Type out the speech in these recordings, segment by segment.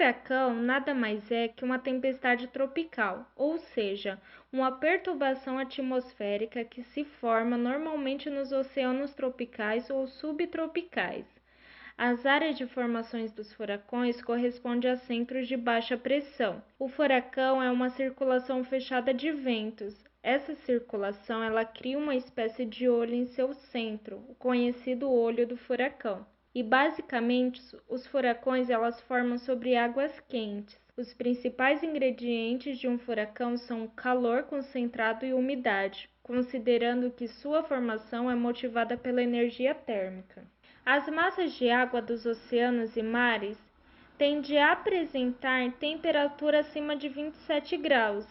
furacão nada mais é que uma tempestade tropical, ou seja, uma perturbação atmosférica que se forma normalmente nos oceanos tropicais ou subtropicais. As áreas de formações dos furacões correspondem a centros de baixa pressão. O furacão é uma circulação fechada de ventos. Essa circulação ela cria uma espécie de olho em seu centro, o conhecido olho do furacão. E basicamente, os furacões elas formam sobre águas quentes. Os principais ingredientes de um furacão são o calor concentrado e umidade, considerando que sua formação é motivada pela energia térmica. As massas de água dos oceanos e mares tendem a apresentar temperatura acima de 27 graus,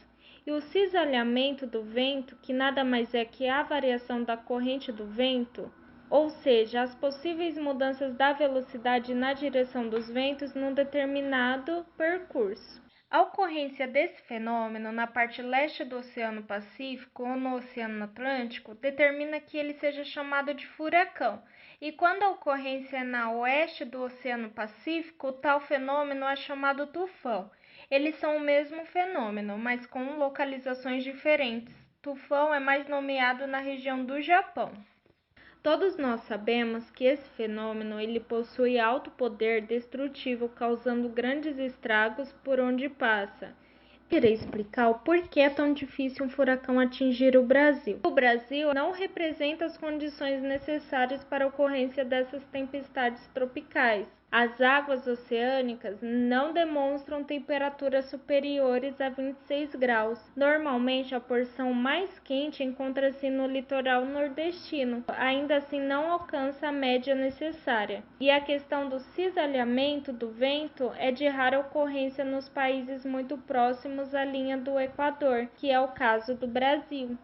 e o cisalhamento do vento, que nada mais é que a variação da corrente do vento, ou seja, as possíveis mudanças da velocidade na direção dos ventos num determinado percurso. A ocorrência desse fenômeno na parte leste do Oceano Pacífico ou no Oceano Atlântico determina que ele seja chamado de furacão, e quando a ocorrência é na oeste do Oceano Pacífico, tal fenômeno é chamado tufão. Eles são o mesmo fenômeno, mas com localizações diferentes. Tufão é mais nomeado na região do Japão. Todos nós sabemos que esse fenômeno ele possui alto poder destrutivo, causando grandes estragos por onde passa. Irei explicar o porquê é tão difícil um furacão atingir o Brasil. O Brasil não representa as condições necessárias para a ocorrência dessas tempestades tropicais. As águas oceânicas não demonstram temperaturas superiores a 26 graus. Normalmente, a porção mais quente encontra-se no litoral nordestino, ainda assim não alcança a média necessária. E a questão do cisalhamento do vento é de rara ocorrência nos países muito próximos à linha do Equador, que é o caso do Brasil.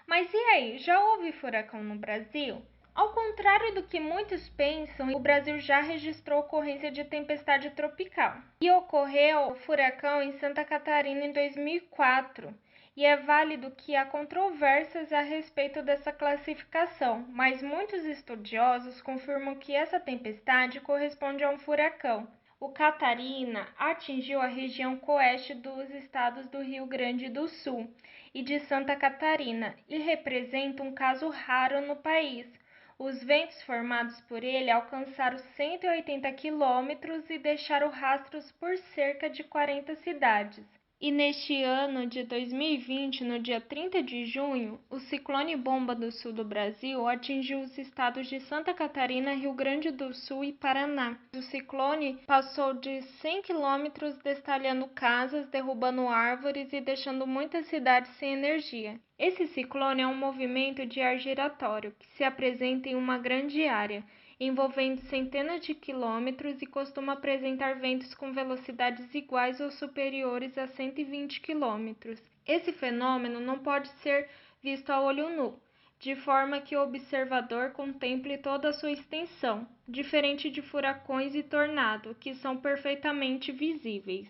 Mas e aí, já houve furacão no Brasil? Ao contrário do que muitos pensam, o Brasil já registrou ocorrência de tempestade tropical. E ocorreu o furacão em Santa Catarina em 2004. E é válido que há controvérsias a respeito dessa classificação, mas muitos estudiosos confirmam que essa tempestade corresponde a um furacão. O Catarina atingiu a região oeste dos estados do Rio Grande do Sul e de Santa Catarina e representa um caso raro no país. Os ventos formados por ele alcançaram 180 quilômetros e deixaram rastros por cerca de 40 cidades. E neste ano de 2020, no dia 30 de junho, o ciclone bomba do sul do Brasil atingiu os estados de Santa Catarina, Rio Grande do Sul e Paraná. O ciclone passou de 100 quilômetros destalhando casas, derrubando árvores e deixando muitas cidades sem energia. Esse ciclone é um movimento de ar giratório que se apresenta em uma grande área, envolvendo centenas de quilômetros e costuma apresentar ventos com velocidades iguais ou superiores a 120 quilômetros. Esse fenômeno não pode ser visto a olho nu, de forma que o observador contemple toda a sua extensão, diferente de furacões e tornado, que são perfeitamente visíveis.